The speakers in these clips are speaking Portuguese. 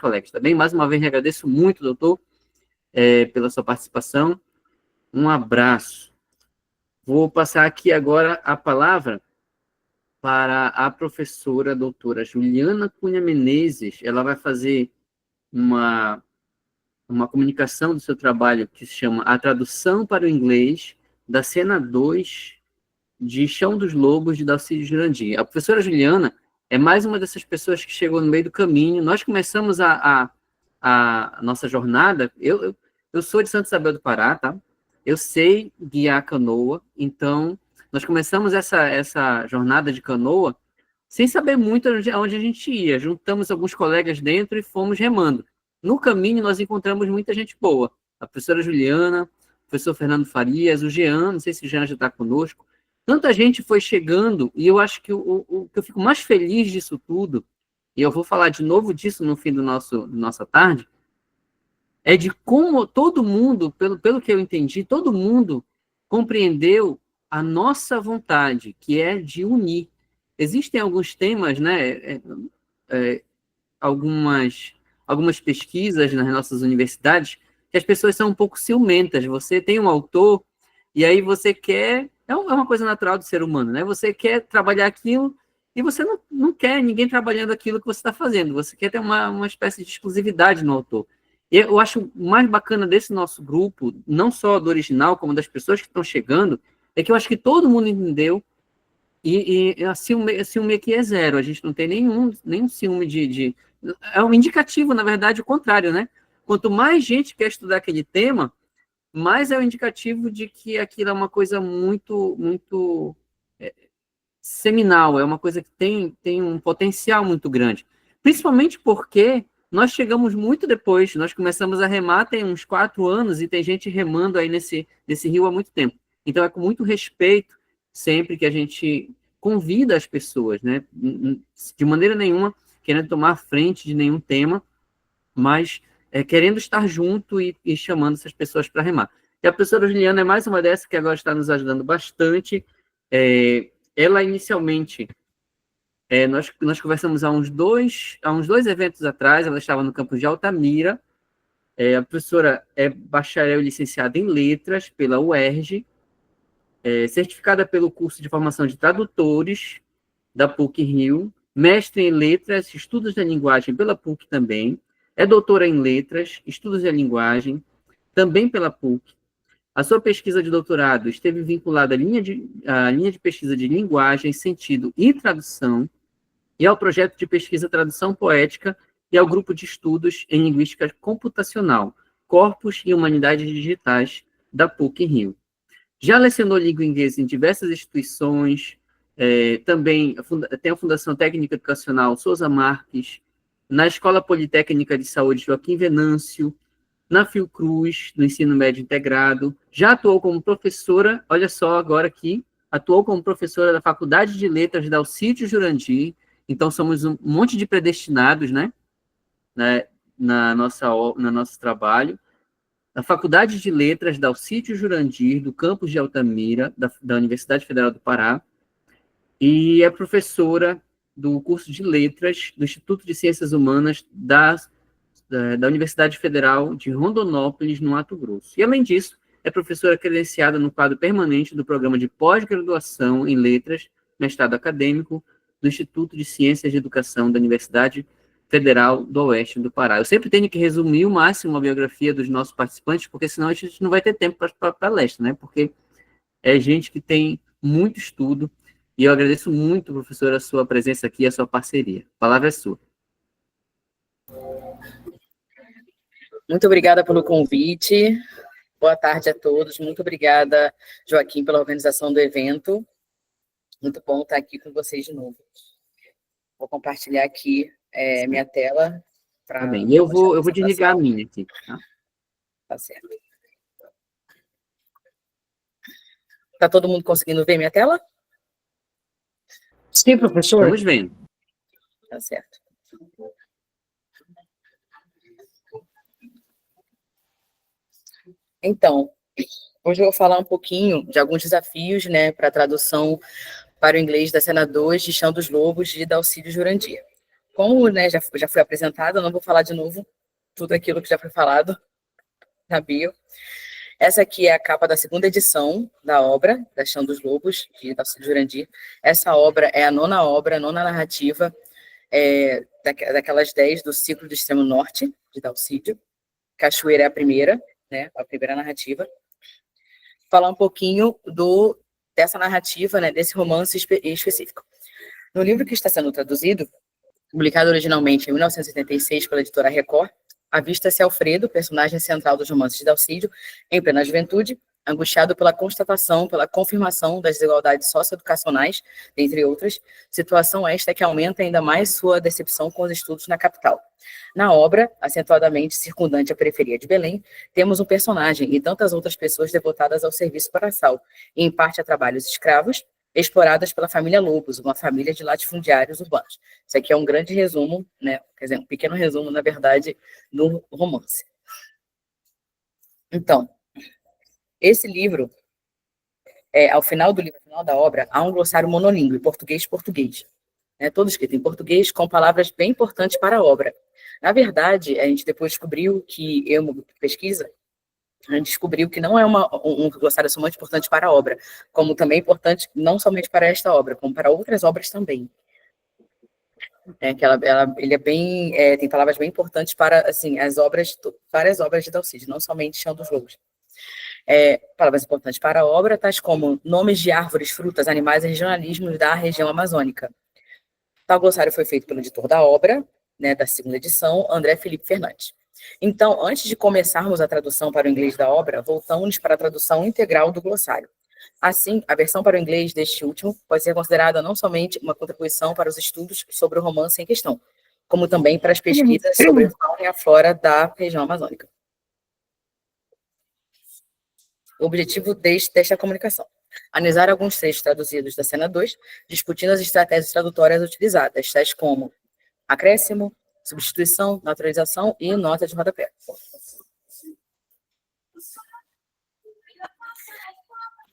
colegas, tá bem? Mais uma vez, agradeço muito, doutor, pela sua participação. Um abraço. Vou passar aqui agora a palavra para a professora doutora Juliana Cunha Menezes. Ela vai fazer uma comunicação do seu trabalho que se chama A Tradução para o Inglês da Cena 2 de Chão dos Lobos, de Dalcídio Jurandir. A professora Juliana é mais uma dessas pessoas que chegou no meio do caminho. Nós começamos a nossa jornada. Eu sou de Santa Isabel do Pará, tá? Eu sei guiar canoa, então nós começamos essa jornada de canoa sem saber muito aonde a gente ia. Juntamos alguns colegas dentro e fomos remando. No caminho, nós encontramos muita gente boa. A professora Juliana, o professor Fernando Farias, o Jean, não sei se o Jean já está conosco. Tanta gente foi chegando, e eu acho que o que eu fico mais feliz disso tudo, e eu vou falar de novo disso no fim do nossa tarde, é de como todo mundo, pelo que eu entendi, todo mundo compreendeu a nossa vontade, que é de unir. Existem alguns temas, né, algumas pesquisas nas nossas universidades, que as pessoas são um pouco ciumentas. Você tem um autor, e aí você quer... É uma coisa natural do ser humano, né? Você quer trabalhar aquilo, e você não quer ninguém trabalhando aquilo que você está fazendo. Você quer ter uma espécie de exclusividade no autor. E eu acho o mais bacana desse nosso grupo, não só do original, como das pessoas que estão chegando, é que eu acho que todo mundo entendeu, e ciúme aqui é zero. A gente não tem nenhum ciúme de... É um indicativo, na verdade, o contrário, né? Quanto mais gente quer estudar aquele tema, mais é um indicativo de que aquilo é uma coisa muito, muito seminal, é uma coisa que tem um potencial muito grande. Principalmente porque nós chegamos muito depois, nós começamos a remar tem uns 4 anos, e tem gente remando aí nesse rio há muito tempo. Então, é com muito respeito sempre que a gente convida as pessoas, né? De maneira nenhuma querendo tomar frente de nenhum tema, mas querendo estar junto e chamando essas pessoas para remar. E a professora Juliana é mais uma dessas que agora está nos ajudando bastante. Ela, inicialmente, nós conversamos há uns dois eventos atrás, ela estava no campus de Altamira. A professora é bacharel e licenciada em letras pela UERJ, certificada pelo curso de formação de tradutores da PUC-Rio, mestre em letras, estudos da linguagem pela PUC também, é doutora em letras, estudos da linguagem, também pela PUC. A sua pesquisa de doutorado esteve vinculada à linha de pesquisa de linguagem, sentido e tradução, e ao projeto de pesquisa Tradução Poética e ao grupo de estudos em linguística computacional, Corpos e Humanidades Digitais, da PUC-Rio. Já lecionou língua inglesa em diversas instituições, também tem a Fundação Técnica Educacional Souza Marques, na Escola Politécnica de Saúde Joaquim Venâncio, na Fiocruz, no ensino médio integrado, já atuou como professora, olha só agora aqui, atuou como professora da Faculdade de Letras da Dalcídio Jurandir, então somos um monte de predestinados, né, no nosso trabalho. Na Faculdade de Letras da Dalcídio Jurandir, do campus de Altamira, da Universidade Federal do Pará, e é professora do curso de Letras do Instituto de Ciências Humanas da Universidade Federal de Rondonópolis, no Mato Grosso. E, além disso, é professora credenciada no quadro permanente do Programa de Pós-Graduação em Letras, mestrado acadêmico, do Instituto de Ciências de Educação da Universidade Federal do Oeste do Pará. Eu sempre tenho que resumir o máximo a biografia dos nossos participantes, porque senão a gente não vai ter tempo para palestra, né? Porque é gente que tem muito estudo, e eu agradeço muito, professora, a sua presença aqui e a sua parceria. A palavra é sua. Muito obrigada pelo convite. Boa tarde a todos. Muito obrigada, Joaquim, pela organização do evento. Muito bom estar aqui com vocês de novo. Vou compartilhar aqui minha tela. Tá bem. Eu vou desligar a minha aqui. Tá certo. Tá todo mundo conseguindo ver minha tela? Sim, professor. Estamos vendo. Tá certo. Então, hoje eu vou falar um pouquinho de alguns desafios, né, para a tradução para o inglês da Cena 2 de Chão dos Lobos, de Dalcídio Jurandir. Como, né, já foi apresentado, eu não vou falar de novo tudo aquilo que já foi falado na bio. Essa aqui é a capa da segunda edição da obra, da Chão dos Lobos, de Dalcídio Jurandir. Essa obra é a nona obra, a nona narrativa, daquelas 10 do ciclo do Extremo Norte, de Dalcídio. Cachoeira é a primeira, né, a primeira narrativa. Falar um pouquinho dessa narrativa, né, desse romance específico. No livro que está sendo traduzido, publicado originalmente em 1976 pela editora Record, avista-se Alfredo, personagem central dos romances de Dalcídio, em plena juventude, angustiado pela constatação, pela confirmação das desigualdades socioeducacionais, entre outras, situação esta que aumenta ainda mais sua decepção com os estudos na capital. Na obra, acentuadamente circundante à periferia de Belém, temos um personagem e tantas outras pessoas devotadas ao serviço braçal, e em parte a trabalhos escravos, exploradas pela família Lobos, uma família de latifundiários urbanos. Isso aqui é um grande resumo, né? Quer dizer, um pequeno resumo, na verdade, do romance. Então, esse livro, ao final do livro, ao final da obra, há um glossário monolíngue, português-português. Né, todo escrito em português, com palavras bem importantes para a obra. Na verdade, a gente depois descobriu que, pesquisa, a gente descobriu que não é um glossário somente importante para a obra, como também importante não somente para esta obra, como para outras obras também. Ele é bem, tem palavras bem importantes para, assim, várias obras de Dalcídio, não somente Chão dos Lobos. Palavras importantes para a obra, tais como nomes de árvores, frutas, animais e regionalismos da região amazônica. Tal glossário foi feito pelo editor da obra, né, da segunda edição, André Felipe Fernandes. Então, antes de começarmos a tradução para o inglês da obra, voltamos para a tradução integral do glossário. Assim, a versão para o inglês deste último pode ser considerada não somente uma contribuição para os estudos sobre o romance em questão, como também para as pesquisas sobre a fauna e a flora da região amazônica. O objetivo desta comunicação: analisar alguns trechos traduzidos da cena 2, discutindo as estratégias tradutórias utilizadas, tais como acréscimo, substituição, naturalização e nota de rodapé.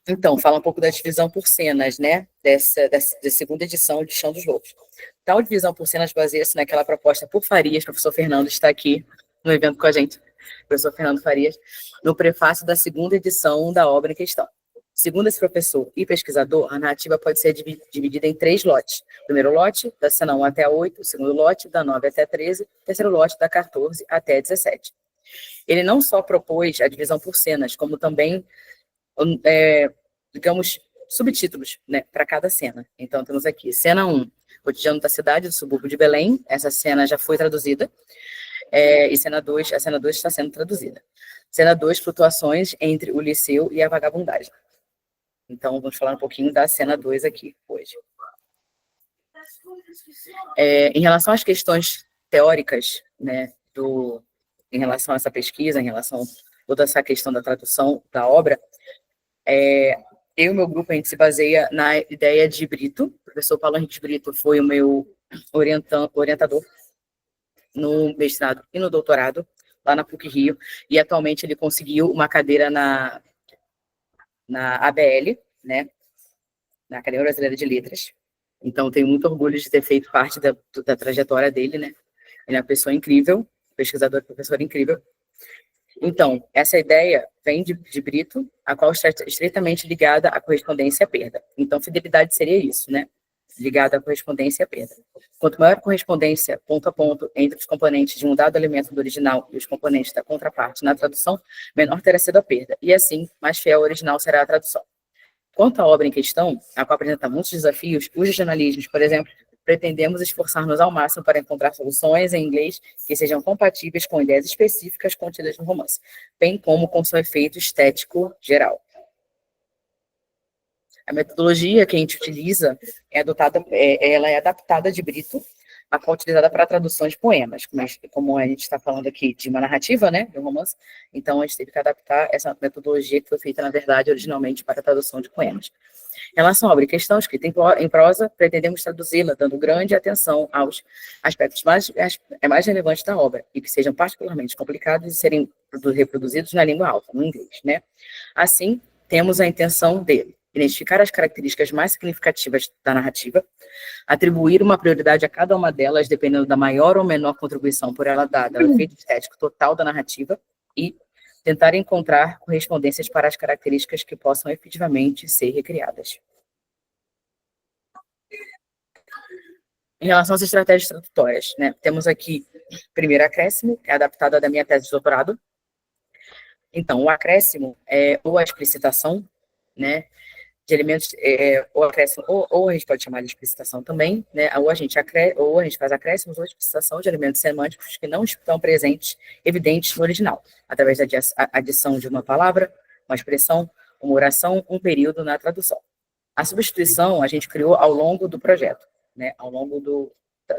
Então, fala um pouco da divisão por cenas, né, dessa segunda edição de Chão dos Lobos. Tal divisão por cenas baseia-se naquela proposta por Farias, professor Fernando está aqui no evento com a gente, professor Fernando Farias, no prefácio da segunda edição da obra em questão. Segundo esse professor e pesquisador, a narrativa pode ser dividida em 3 lotes. O primeiro lote, da cena 1 até a 8, o segundo lote, da 9 até a 13, o terceiro lote, da 14 até a 17. Ele não só propôs a divisão por cenas, como também, digamos, subtítulos, né, para cada cena. Então, temos aqui, cena 1, cotidiano da cidade, do subúrbio de Belém. Essa cena já foi traduzida. E cena 2, a cena 2 está sendo traduzida. Cena 2, flutuações entre o liceu e a vagabundagem. Então, vamos falar um pouquinho da cena 2 aqui, hoje. Em relação às questões teóricas, né, em relação a essa pesquisa, em relação a toda essa questão da tradução da obra, eu e o meu grupo, a gente se baseia na ideia de Brito. O professor Paulo Henrique Brito foi o meu orientador no mestrado e no doutorado, lá na PUC-Rio, e atualmente ele conseguiu uma cadeira na ABL, né, na Academia Brasileira de Letras. Então, tenho muito orgulho de ter feito parte da trajetória dele, né? Ele é uma pessoa incrível, pesquisador e professor incrível. Então, essa ideia vem de Brito, a qual está estreitamente ligada à correspondência e à perda. Então, fidelidade seria isso, né? Ligada à correspondência e à perda. Quanto maior a correspondência, ponto a ponto, entre os componentes de um dado elemento do original e os componentes da contraparte na tradução, menor terá sido a perda, e assim, mais fiel ao original será a tradução. Quanto à obra em questão, a qual apresenta muitos desafios, os jornalismos, por exemplo, pretendemos esforçar-nos ao máximo para encontrar soluções em inglês que sejam compatíveis com ideias específicas contidas no romance, bem como com seu efeito estético geral. A metodologia que a gente utiliza ela é adaptada de Brito, a qual é utilizada para traduções de poemas, como a gente está falando aqui de uma narrativa, né, de um romance, então a gente teve que adaptar essa metodologia que foi feita, na verdade, originalmente para a tradução de poemas. Em relação à obra em questão, escrita em prosa, pretendemos traduzi-la, dando grande atenção aos aspectos mais relevantes da obra, e que sejam particularmente complicados de serem reproduzidos na língua alta, no inglês, né. Assim, temos a intenção dele, identificar as características mais significativas da narrativa, atribuir uma prioridade a cada uma delas, dependendo da maior ou menor contribuição por ela dada ao efeito estético total da narrativa, e tentar encontrar correspondências para as características que possam efetivamente ser recriadas. Em relação às estratégias tradutórias, né, temos aqui, primeiro, acréscimo, que é adaptada da minha tese de doutorado. Então, o acréscimo é ou a explicitação, né, de elementos, ou acréscimo, ou a gente pode chamar de explicitação também, né, ou a gente faz acréscimos ou explicitação de elementos semânticos que não estão presentes, evidentes no original, através da adição de uma palavra, uma expressão, uma oração, um período na tradução. A substituição a gente criou ao longo do projeto, né, ao longo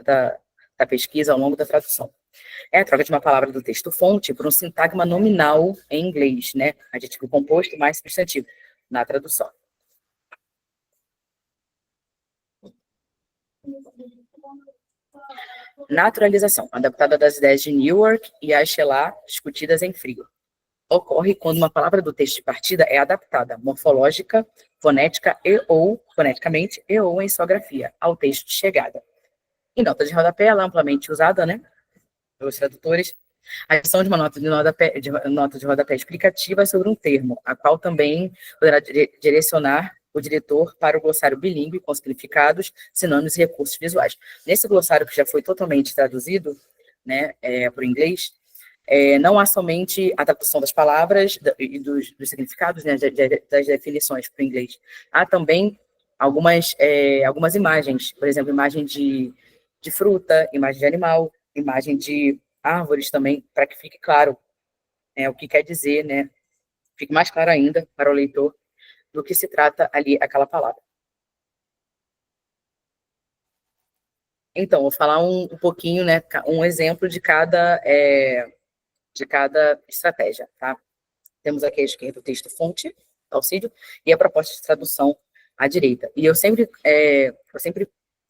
da pesquisa, ao longo da tradução. É a troca de uma palavra do texto-fonte por um sintagma nominal em inglês, né, adjetivo composto mais substantivo, na tradução. Naturalização, adaptada das ideias de Newark e Achelar, discutidas em Frio. Ocorre quando uma palavra do texto de partida é adaptada morfológica, fonética foneticamente e ou em sua grafia, ao texto de chegada. Em nota de rodapé, ela é amplamente usada, né, pelos tradutores, a adição de uma nota de rodapé explicativa sobre um termo, a qual também poderá direcionar o diretor para o glossário bilíngue com significados, sinônimos e recursos visuais. Nesse glossário que já foi totalmente traduzido, né, para o inglês, não há somente a tradução das palavras e dos significados, né, das definições para o inglês. Há também algumas imagens, por exemplo, imagem de fruta, imagem de animal, imagem de árvores também, para que fique claro o que quer dizer, né, fique mais claro ainda para o leitor do que se trata ali aquela palavra. Então, vou falar um pouquinho, né, um exemplo de cada estratégia, tá? Temos aqui à esquerda o texto-fonte, auxílio, e a proposta de tradução à direita. E eu sempre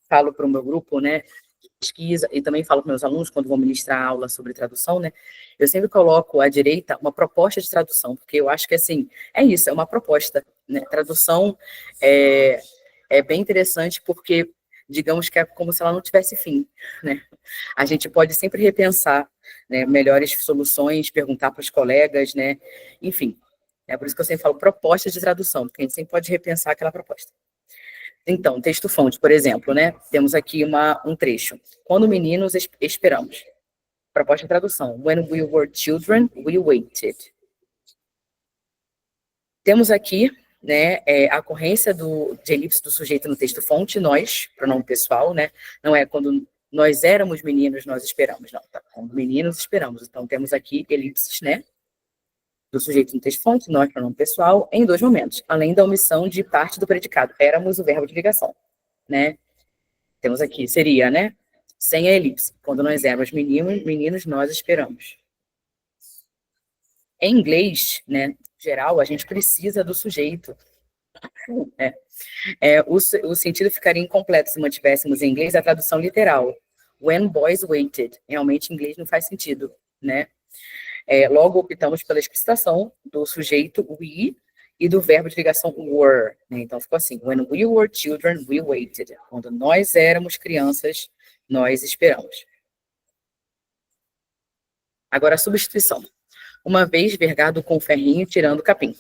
falo para o meu grupo, né, de pesquisa, e também falo para meus alunos quando vou ministrar aula sobre tradução, né, eu sempre coloco à direita uma proposta de tradução, porque eu acho que, assim, é isso, é uma proposta, né? Tradução é bem interessante porque, digamos que é como se ela não tivesse fim, né? A gente pode sempre repensar, né, melhores soluções, perguntar para os colegas, né, enfim. É por isso que eu sempre falo proposta de tradução, porque a gente sempre pode repensar aquela proposta. Então, texto-fonte, por exemplo, né, temos aqui um trecho. Quando meninos esperamos. Proposta de tradução. When we were children, we waited. Temos aqui, né, a ocorrência de elipse do sujeito no texto-fonte, nós, pronome pessoal, né, não é quando nós éramos meninos, nós esperamos, não, tá? Quando meninos esperamos. Então, temos aqui elipses, né, do sujeito no texto-fonte, nós, pronome pessoal, em dois momentos, além da omissão de parte do predicado. Éramos o verbo de ligação, né? Temos aqui, seria, né, sem a elipse. Quando nós éramos meninos, nós esperamos. Em inglês, né, em geral, a gente precisa do sujeito. O sentido ficaria incompleto se mantivéssemos em inglês a tradução literal. When boys waited. Realmente, em inglês não faz sentido, né? Logo, optamos pela explicitação do sujeito we e do verbo de ligação were, né? Então, ficou assim, when we were children, we waited. Quando nós éramos crianças, nós esperamos. Agora, a substituição. Uma vez vergado com o ferrinho, tirando o capim.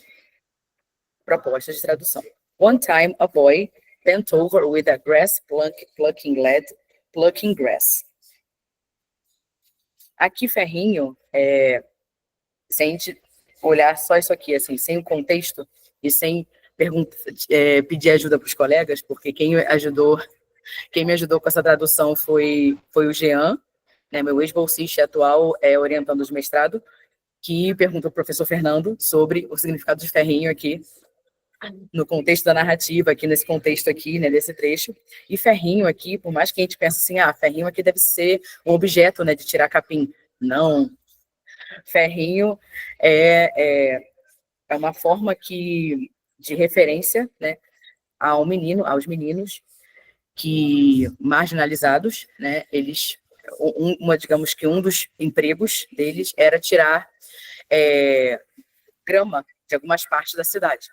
Proposta de tradução. One time, a boy bent over with a grass plucking lead, plucking grass. Aqui, ferrinho, se a gente olhar só isso aqui, assim, sem o contexto e sem pedir ajuda para os colegas, porque quem me ajudou com essa tradução foi o Jean, né, meu ex-bolsista atual orientando de mestrado, que perguntou ao professor Fernando sobre o significado de ferrinho aqui, no contexto da narrativa, aqui nesse contexto aqui, né, desse trecho. E ferrinho aqui, por mais que a gente pense assim, ferrinho aqui deve ser um objeto, né, de tirar capim. Não. Ferrinho é uma forma de referência, né, aos meninos que marginalizados, né, eles, digamos que um dos empregos deles era tirar grama de algumas partes da cidade.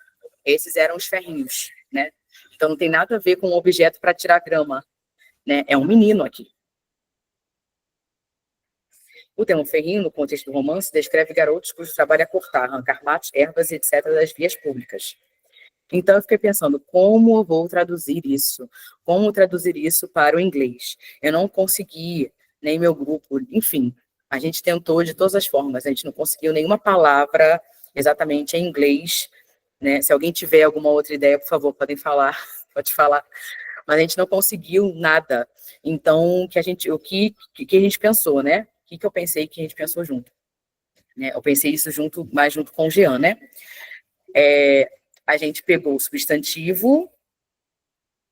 Esses eram os ferrinhos, né? Então não tem nada a ver com um objeto para tirar grama, né? É um menino aqui. O termo ferrinho, no contexto do romance, descreve garotos cujo trabalho é cortar, arrancar matos, ervas, etc., das vias públicas. Então, eu fiquei pensando, como eu vou traduzir isso? Como traduzir isso para o inglês? Eu não consegui, nem meu grupo, enfim, a gente tentou de todas as formas, a gente não conseguiu nenhuma palavra exatamente em inglês, né? Se alguém tiver alguma outra ideia, por favor, podem falar, pode falar. Mas a gente não conseguiu nada. Então, o que a gente pensou, né? O que eu pensei que a gente pensou junto? Né? Eu pensei isso mais junto com o Jean, né? A gente pegou o substantivo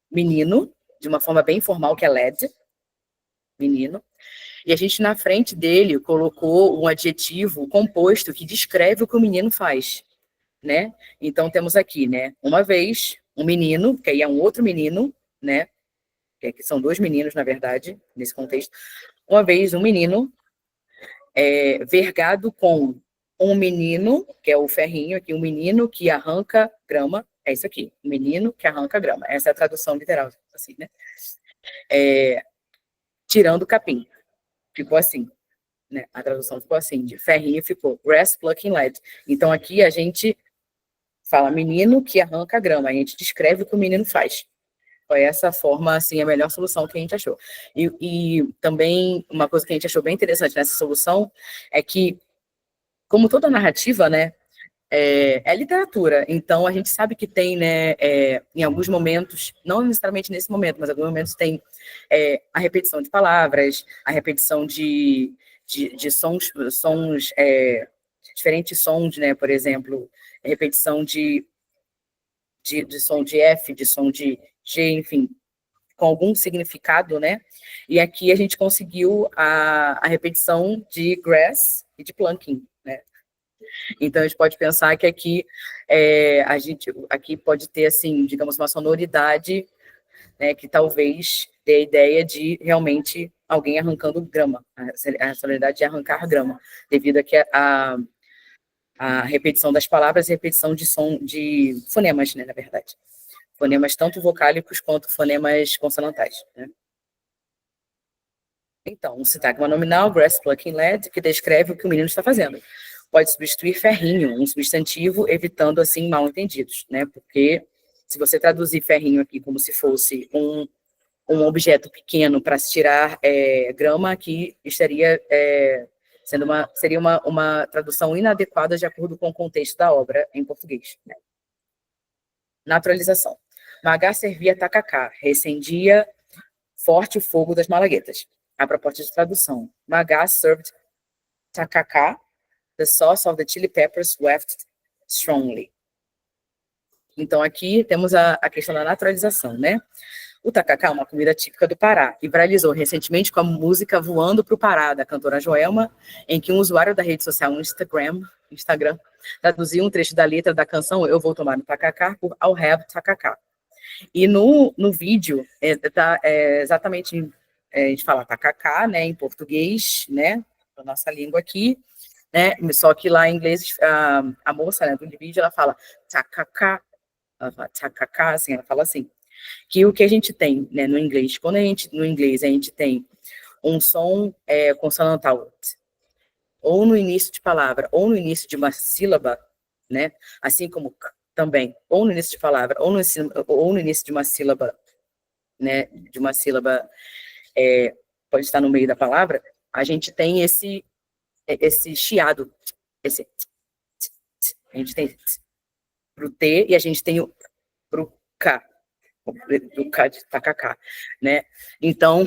menino, de uma forma bem informal, que é lad, menino, e a gente, na frente dele, colocou um adjetivo composto que descreve o que o menino faz, né? Então, temos aqui, né? Uma vez, um menino, que aí é um outro menino, né? Que são dois meninos, na verdade, nesse contexto. Uma vez, um menino vergado com um menino, que é o ferrinho aqui, um menino que arranca grama, é isso aqui, um menino que arranca grama, essa é a tradução literal, assim, né? Tirando o capim, ficou assim, né? A tradução ficou assim, de ferrinho ficou grass plucking lad. Então aqui a gente fala menino que arranca grama, a gente descreve o que o menino faz. Foi essa forma, assim, a melhor solução que a gente achou. E também, uma coisa que a gente achou bem interessante nessa solução é que, como toda narrativa, né, é literatura. Então, a gente sabe que tem, né, em alguns momentos, não necessariamente nesse momento, mas em alguns momentos tem a repetição de palavras, a repetição de sons, diferentes sons, né, por exemplo, repetição de som de F, de som de G, enfim, com algum significado, né? E aqui a gente conseguiu a repetição de grass e de plunking, né? Então a gente pode pensar que aqui a gente aqui pode ter assim, digamos, uma sonoridade, né, que talvez dê a ideia de realmente alguém arrancando grama, a sonoridade de arrancar grama, devido a que a repetição das palavras e repetição de som de fonemas, né, na verdade. Fonemas tanto vocálicos quanto fonemas consonantais, né? Então, um sintagma nominal, grass plucking lad, que descreve o que o menino está fazendo. Pode substituir ferrinho, um substantivo, evitando, assim, mal-entendidos, né? Porque se você traduzir ferrinho aqui como se fosse um objeto pequeno para se tirar grama, aqui estaria seria uma tradução inadequada de acordo com o contexto da obra em português, né? Naturalização. Magá servia tacacá, recendia forte o fogo das malaguetas. A proposta de tradução. Magá served tacacá, the sauce of the chili peppers wafted strongly. Então, aqui temos a questão da naturalização, né? O tacacá é uma comida típica do Pará e viralizou recentemente com a música Voando para o Pará, da cantora Joelma, em que um usuário da rede social Instagram traduziu um trecho da letra da canção Eu Vou Tomar no Tacacá por I'll Have Tacacá. E no vídeo, exatamente, a gente fala tacacá, né, em português, né, na nossa língua aqui, né, só que lá em inglês, a moça, né, do vídeo, ela fala tacacá, assim, ela fala assim, que o que a gente tem, né, no inglês, no inglês a gente tem um som consonantal, ou no início de palavra, ou no início de uma sílaba, né, assim como k, também, ou no início de palavra, ou no início de uma sílaba, né, de uma sílaba, pode estar no meio da palavra, a gente tem esse chiado, a gente tem pro T e a gente tem pro K, do K de tacacá, né? Então,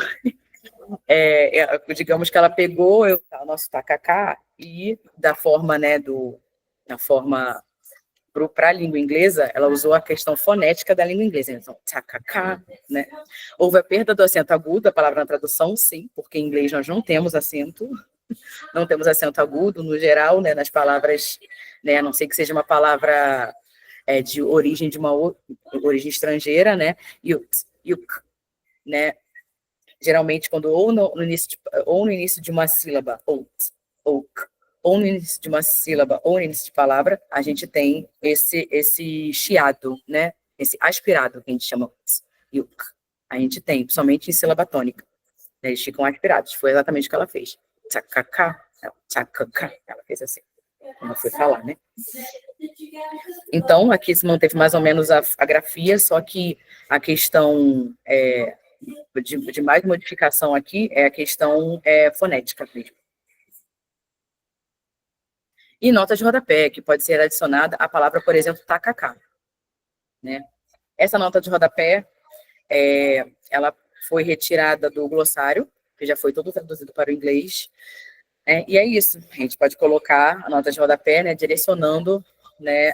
digamos que ela pegou o nosso tacacá e da forma, né, da forma para a língua inglesa, ela usou a questão fonética da língua inglesa. Então, tacacá, né? Houve a perda do acento agudo, a palavra na tradução, sim, porque em inglês nós não temos acento agudo no geral, né, nas palavras, né, a não ser que seja uma palavra de origem origem estrangeira, né, e o k, né, geralmente quando ou no início de uma sílaba, ou k, ou no início de uma sílaba, ou no início de palavra, a gente tem esse chiado, né? Esse aspirado, que a gente chama yuk. A gente tem, principalmente em sílaba tônica. Eles ficam aspirados. Foi exatamente o que ela fez. Tchakaka, tchakaka. Ela fez assim. Como foi falar, né? Então, aqui se manteve mais ou menos a grafia, só que a questão de mais modificação aqui é a questão fonética mesmo. E nota de rodapé, que pode ser adicionada à palavra, por exemplo, tacacá, né? Essa nota de rodapé, ela foi retirada do glossário, que já foi todo traduzido para o inglês, e é isso. A gente pode colocar a nota de rodapé, né, direcionando, né,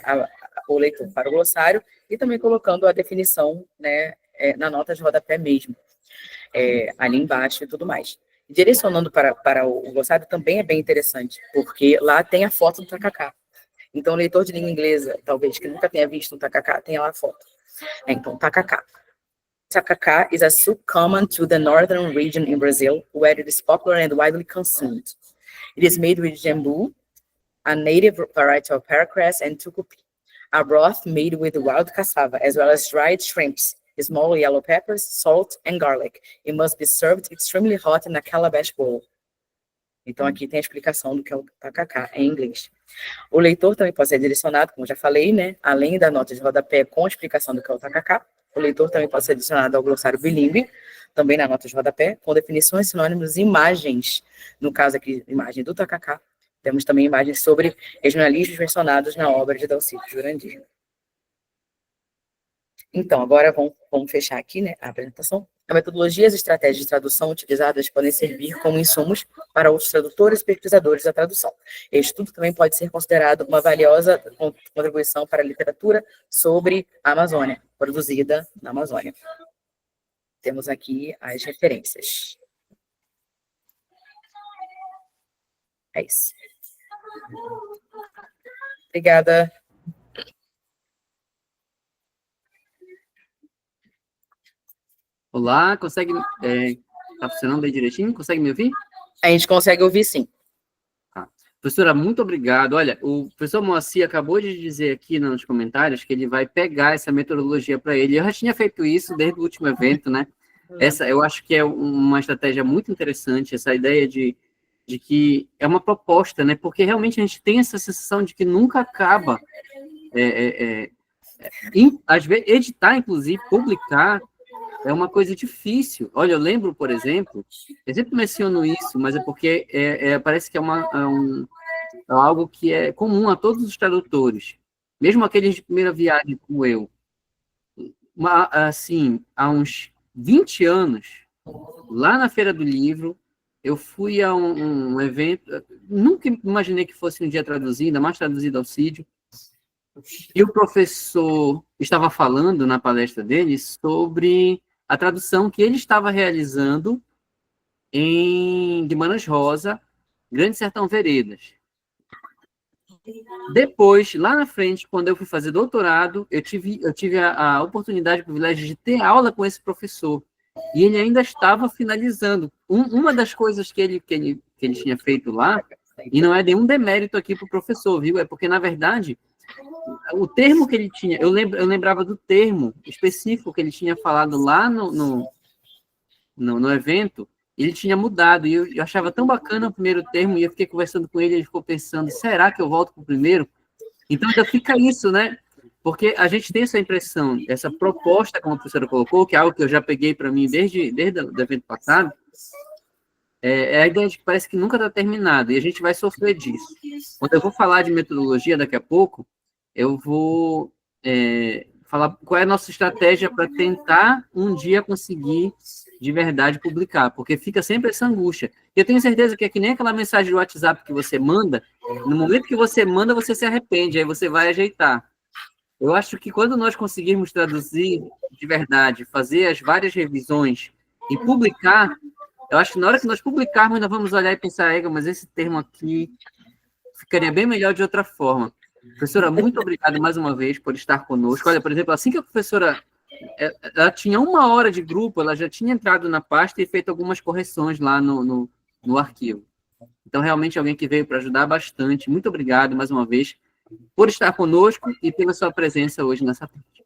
o leitor para o glossário e também colocando a definição, né, na nota de rodapé mesmo, ali embaixo e tudo mais. Direcionando para o glossário também é bem interessante, porque lá tem a foto do tacacá. Então, o leitor de língua inglesa, talvez, que nunca tenha visto um tacacá, tem lá a foto. Então, tacacá. Tacacá is a soup common to the northern region in Brazil, where it is popular and widely consumed. It is made with jambu, a native variety of paragrass, and tucupi. A broth made with wild cassava, as well as dried shrimps, small yellow peppers, salt, and garlic. It must be served extremely hot in a calabash bowl. Então, aqui tem a explicação do que é o tacacá em inglês. O leitor também pode ser direcionado, como já falei, né? Além da nota de rodapé com a explicação do que é o tacacá, o leitor também pode ser adicionado ao glossário bilíngue, também na nota de rodapé, com definições, sinônimos e imagens. No caso aqui, imagem do tacacá. Temos também imagens sobre regionalismos mencionados na obra de Dalcídio Jurandir. Então, agora vamos fechar aqui, né, a apresentação. A metodologia e as estratégias de tradução utilizadas podem servir como insumos para outros tradutores e pesquisadores da tradução. Este estudo também pode ser considerado uma valiosa contribuição para a literatura sobre a Amazônia, produzida na Amazônia. Temos aqui as referências. É isso. Obrigada. Olá, consegue... tá funcionando bem direitinho? Consegue me ouvir? A gente consegue ouvir, sim. Professora, muito obrigado. Olha, o professor Moacir acabou de dizer aqui nos comentários que ele vai pegar essa metodologia para ele. Eu já tinha feito isso desde o último evento, né? Eu acho que é uma estratégia muito interessante, essa ideia de que é uma proposta, né? Porque realmente a gente tem essa sensação de que nunca acaba. Às vezes, editar, inclusive, publicar, é uma coisa difícil. Olha, eu lembro, por exemplo, eu sempre menciono isso, mas é porque parece que é algo que é comum a todos os tradutores, mesmo aqueles de primeira viagem como eu. Assim, há uns 20 anos, lá na Feira do Livro, eu fui a um evento, nunca imaginei que fosse um dia traduzido, ainda mais traduzido ao Cídio, e o professor estava falando na palestra dele sobre a tradução que ele estava realizando de Manas Rosa, Grande Sertão Veredas. Depois, lá na frente, quando eu fui fazer doutorado, eu tive a oportunidade, o privilégio de ter aula com esse professor. E ele ainda estava finalizando. Uma das coisas que ele tinha feito lá, e não é nenhum demérito aqui para o professor, viu? É porque, na verdade, o termo que ele tinha, eu lembrava do termo específico que ele tinha falado lá no evento, ele tinha mudado, e eu achava tão bacana o primeiro termo, e eu fiquei conversando com ele, ele ficou pensando, será que eu volto para o primeiro? Então, ainda fica isso, né? Porque a gente tem essa impressão, essa proposta, como a professora colocou, que é algo que eu já peguei para mim desde o evento passado, é a ideia de que parece que nunca está terminado, e a gente vai sofrer disso. Quando eu vou falar de metodologia daqui a pouco, eu vou falar qual é a nossa estratégia para tentar um dia conseguir de verdade publicar, porque fica sempre essa angústia. E eu tenho certeza que é que nem aquela mensagem do WhatsApp que você manda, no momento que você manda, você se arrepende, aí você vai ajeitar. Eu acho que quando nós conseguirmos traduzir de verdade, fazer as várias revisões e publicar, eu acho que na hora que nós publicarmos, nós vamos olhar e pensar, mas esse termo aqui ficaria bem melhor de outra forma. Professora, muito obrigado mais uma vez por estar conosco. Olha, por exemplo, assim que a professora ela tinha 1 hora de grupo, ela já tinha entrado na pasta e feito algumas correções lá no arquivo. Então, realmente, alguém que veio para ajudar bastante. Muito obrigado, mais uma vez, por estar conosco e pela sua presença hoje nessa tarde.